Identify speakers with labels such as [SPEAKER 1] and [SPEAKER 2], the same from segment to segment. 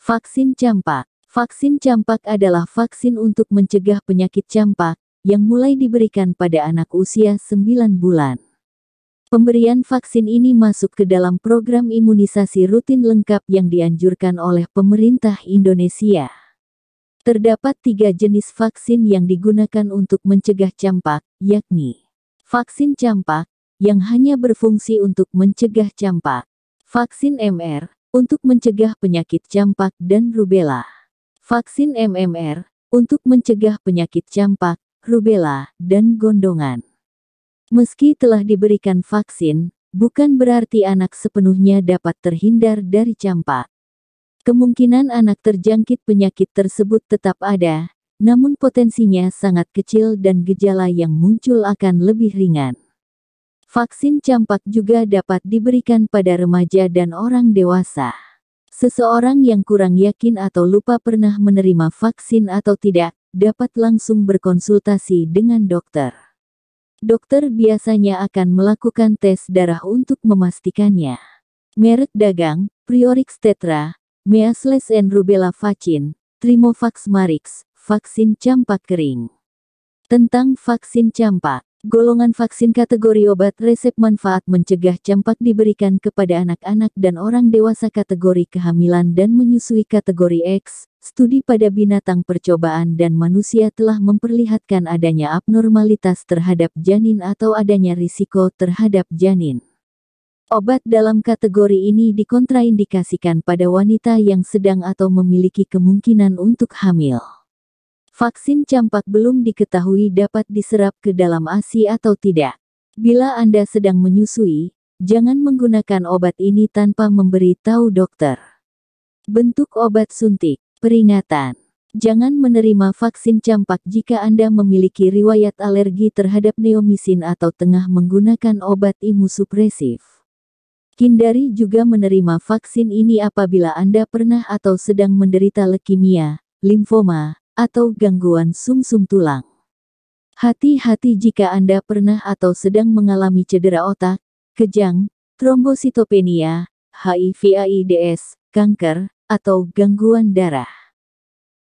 [SPEAKER 1] Vaksin campak. Vaksin campak adalah vaksin untuk mencegah penyakit campak, yang mulai diberikan pada anak usia 9 bulan. Pemberian vaksin ini masuk ke dalam program imunisasi rutin lengkap yang dianjurkan oleh pemerintah Indonesia. Terdapat 3 jenis vaksin yang digunakan untuk mencegah campak, yakni vaksin campak, yang hanya berfungsi untuk mencegah campak. Vaksin MR, untuk mencegah penyakit campak dan rubella. Vaksin MMR, untuk mencegah penyakit campak, rubella, dan gondongan. Meski telah diberikan vaksin, bukan berarti anak sepenuhnya dapat terhindar dari campak. Kemungkinan anak terjangkit penyakit tersebut tetap ada, namun potensinya sangat kecil dan gejala yang muncul akan lebih ringan. Vaksin campak juga dapat diberikan pada remaja dan orang dewasa. Seseorang yang kurang yakin atau lupa pernah menerima vaksin atau tidak, dapat langsung berkonsultasi dengan dokter. Dokter biasanya akan melakukan tes darah untuk memastikannya. Merek dagang, Priorix Tetra, Measles and Rubella Vaccine, Trimovax Marix, vaksin campak kering. Tentang vaksin campak, golongan vaksin kategori obat resep manfaat mencegah campak diberikan kepada anak-anak dan orang dewasa kategori kehamilan dan menyusui kategori X. Studi pada binatang percobaan dan manusia telah memperlihatkan adanya abnormalitas terhadap janin atau adanya risiko terhadap janin. Obat dalam kategori ini dikontraindikasikan pada wanita yang sedang atau memiliki kemungkinan untuk hamil. Vaksin campak belum diketahui dapat diserap ke dalam ASI atau tidak. Bila Anda sedang menyusui, jangan menggunakan obat ini tanpa memberi tahu dokter. Bentuk obat suntik. Peringatan. Jangan menerima vaksin campak jika Anda memiliki riwayat alergi terhadap neomisin atau tengah menggunakan obat imusupresif. Hindari juga menerima vaksin ini apabila Anda pernah atau sedang menderita leukemia, limfoma, atau gangguan sumsum tulang. Hati-hati jika Anda pernah atau sedang mengalami cedera otak, kejang, trombositopenia, HIV/AIDS, kanker, atau gangguan darah.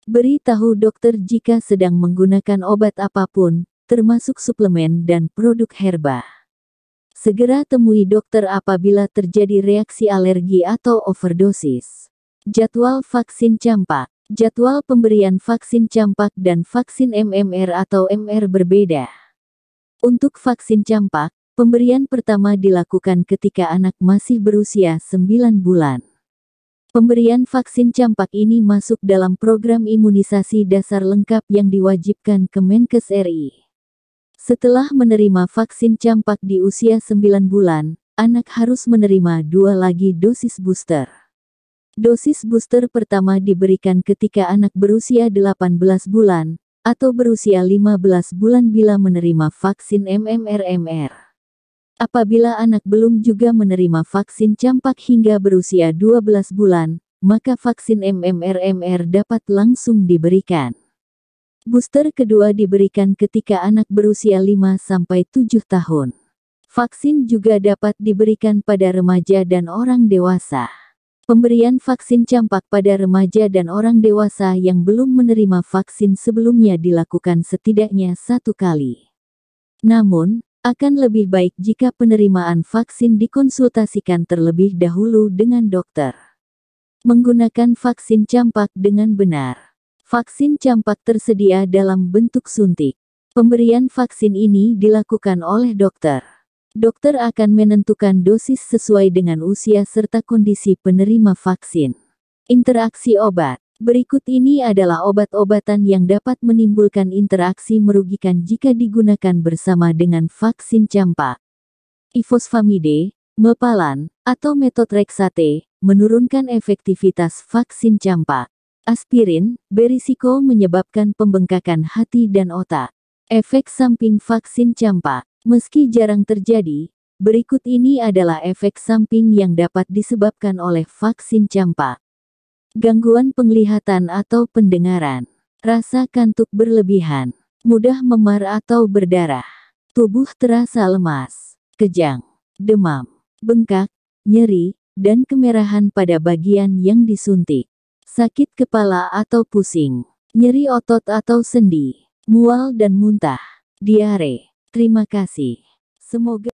[SPEAKER 1] Beritahu dokter jika sedang menggunakan obat apapun, termasuk suplemen dan produk herba. Segera temui dokter apabila terjadi reaksi alergi atau overdosis. Jadwal vaksin campak. Jadwal pemberian vaksin campak dan vaksin MMR atau MR berbeda. Untuk vaksin campak, pemberian pertama dilakukan ketika anak masih berusia 9 bulan. Pemberian vaksin campak ini masuk dalam program imunisasi dasar lengkap yang diwajibkan Kemenkes RI. Setelah menerima vaksin campak di usia 9 bulan, anak harus menerima 2 lagi dosis booster. Dosis booster pertama diberikan ketika anak berusia 18 bulan, atau berusia 15 bulan bila menerima vaksin MMR-MR. Apabila anak belum juga menerima vaksin campak hingga berusia 12 bulan, maka vaksin MMR-MR dapat langsung diberikan. Booster kedua diberikan ketika anak berusia 5-7 tahun. Vaksin juga dapat diberikan pada remaja dan orang dewasa. Pemberian vaksin campak pada remaja dan orang dewasa yang belum menerima vaksin sebelumnya dilakukan setidaknya 1 kali. Namun, akan lebih baik jika penerimaan vaksin dikonsultasikan terlebih dahulu dengan dokter. Menggunakan vaksin campak dengan benar. Vaksin campak tersedia dalam bentuk suntik. Pemberian vaksin ini dilakukan oleh dokter. Dokter akan menentukan dosis sesuai dengan usia serta kondisi penerima vaksin. Interaksi obat. Berikut ini adalah obat-obatan yang dapat menimbulkan interaksi merugikan jika digunakan bersama dengan vaksin campak. Ifosfamide, Melpalan, atau metotrexate, menurunkan efektivitas vaksin campak. Aspirin, berisiko menyebabkan pembengkakan hati dan otak. Efek samping vaksin campak. Meski jarang terjadi, berikut ini adalah efek samping yang dapat disebabkan oleh vaksin campak. Gangguan penglihatan atau pendengaran. Rasa kantuk berlebihan. Mudah memar atau berdarah. Tubuh terasa lemas. Kejang. Demam. Bengkak. Nyeri. Dan kemerahan pada bagian yang disuntik. sakit kepala atau pusing, nyeri otot atau sendi, mual dan muntah, diare. Terima kasih. Semoga